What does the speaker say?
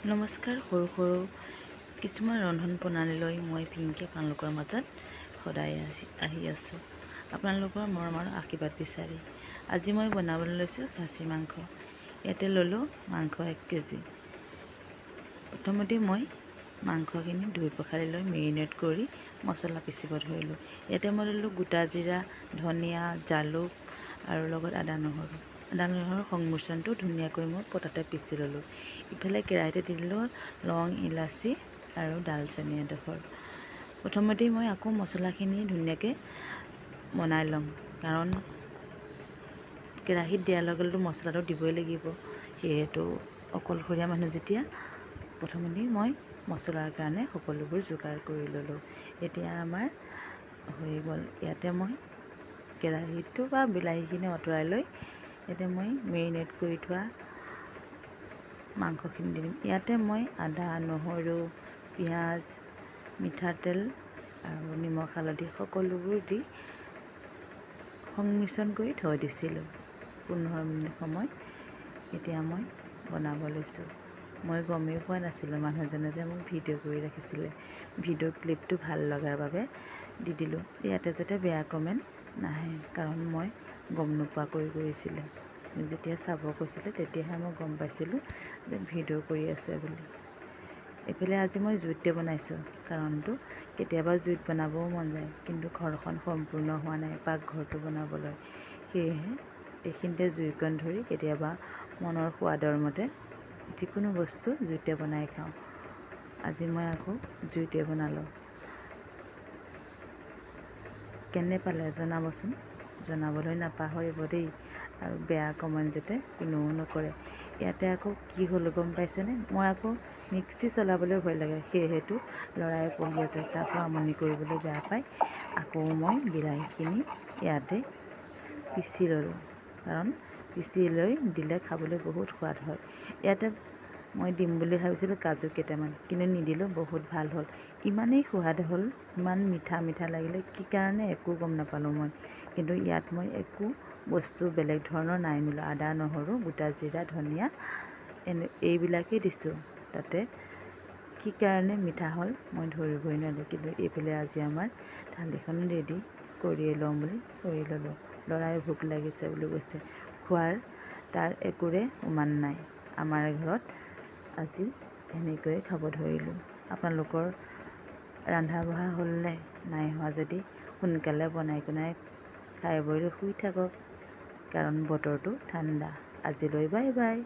নমস্কাৰ। সৰু সৰু কিছুমান ৰন্ধন প্ৰণালীলৈ মই পিংকি আপোনালোকৰ মাজত সদায় আহি আছোঁ, আপোনালোকৰ মৰমৰ আশীৰ্বাদ বিচাৰি। আজি মই বনাবলৈ লৈছোঁ খাচী মাংস। ইয়াতে ল'লোঁ মাংস 1 কেজি। প্ৰথমতে মই মাংসখিনি ধুই পখালি লৈ মেৰিনেট কৰি মছলা পিচিব ধৰিলোঁ। ইয়াতে মই ল'লোঁ গোটা জিৰা, ধনিয়া, জালুক আৰু লগত আদা নহৰুৰ সংমিশ্ৰণটো ধুনীয়াকৈ মই পটাতে পিচি ল'লোঁ। ইফালে কেৰাহীতে দি দিলোঁ লং, ইলাচি আৰু ডালচেনি এডোখৰ। প্ৰথমতেই মই আকৌ মছলাখিনি ধুনীয়াকৈ বনাই ল'ম, কাৰণ কেৰাহীত দিয়াৰ লগে লগে মছলাটো দিবই লাগিব। সেয়েতো অকলশৰীয়া মানুহ যেতিয়া প্ৰথমতেই মই মছলাৰ কাৰণে সকলোবোৰ যোগাৰ কৰি ল'লোঁ। এতিয়া আমাৰ হৈ গ'ল। ইয়াতে মই কেৰাহীটো বা বিলাহীখিনি আঁতৰাই লৈ ইয়াতে মই মেৰিনেট কৰি থোৱা মাংসখিনি দি দিম। ইয়াতে মই আদা, নহৰু, পিঁয়াজ, মিঠাতেল আৰু নিমখ হালধি সকলোবোৰ দি সংমিশ্ৰণ কৰি থৈ দিছিলোঁ 15 মিনিট সময়। এতিয়া মই বনাব লৈছোঁ। মই গমেই পোৱা নাছিলোঁ, মানুহজনে যে মোক ভিডিঅ' কৰি ৰাখিছিলে। ভিডিঅ' ক্লিপটো ভাল লগাৰ বাবে দি দিলোঁ। ইয়াতে যাতে বেয়া কমেণ্ট নাহে, কাৰণ মই গম নোপোৱাকৈ কৰিছিলোঁ। যেতিয়া চাব কৈছিলে তেতিয়াহে মই গম পাইছিলোঁ যে ভিডিঅ' কৰি আছে বুলি। এইফালে আজি মই জুইতে বনাইছোঁ, কাৰণটো কেতিয়াবা জুইত বনাবও মন যায়, কিন্তু ঘৰখন সম্পূৰ্ণ হোৱা নাই পাকঘৰটো বনাবলৈ। সেয়েহে এইখিনিতে জুইকণ ধৰি কেতিয়াবা মনৰ সোৱাদৰ মতে যিকোনো বস্তু জুইতে বনাই খাওঁ। আজি মই আকৌ জুইতে বনালোঁ। কেনে পালে জনাবচোন, জনাবলৈ নাপাহৰিব দেই, আৰু বেয়া কমেণ্ট যাতে কোনেও নকৰে। ইয়াতে আকৌ কি হ'ল গম পাইছেনে? মই আকৌ মিক্সি চলাবলৈ ভয় লাগে, সেয়েহেতো ল'ৰাই পঢ়ি আছে, তাকো আমনি কৰিবলৈ বেয়া পায়। আকৌ মই বিলাহীখিনি ইয়াতে পিচি ল'লোঁ, কাৰণ পিচি লৈ দিলে খাবলৈ বহুত সোৱাদ হয়। ইয়াতে মই দিম বুলি ভাবিছিলোঁ কাজু কেইটামান, কিন্তু নিদিলোঁ, বহুত ভাল হ'ল। ইমানেই সোৱাদ হ'ল, ইমান মিঠা মিঠা লাগিলে, কি কাৰণে একো গম নাপালোঁ মই। কিন্তু ইয়াত মই একো বস্তু বেলেগ ধৰণৰ নাই মিলোৱা। আদা, নহৰু, গোটা জিৰা, ধনিয়া এইবিলাকেই দিছোঁ। তাতে কি কাৰণে মিঠা হ'ল মই ধৰিবই নোৱাৰিলোঁ। কিন্তু এইফালে আজি আমাৰ থালিখন ৰেডি কৰিয়ে ল'ম বুলি কৰি ল'লোঁ। ল'ৰাই ভোক লাগিছে বুলি কৈছে, খোৱাৰ তাৰ একোৰে উমান নাই। আমাৰ ঘৰত আজি এনেকৈয়ে খাব ধৰিলোঁ। আপোনালোকৰ ৰন্ধা বঢ়া হ'লনে? নাই হোৱা যদি সোনকালে বনাই খাই বৈ শুই থাকক, কাৰণ বতৰটো ঠাণ্ডা। আজিলৈ বাই বাই।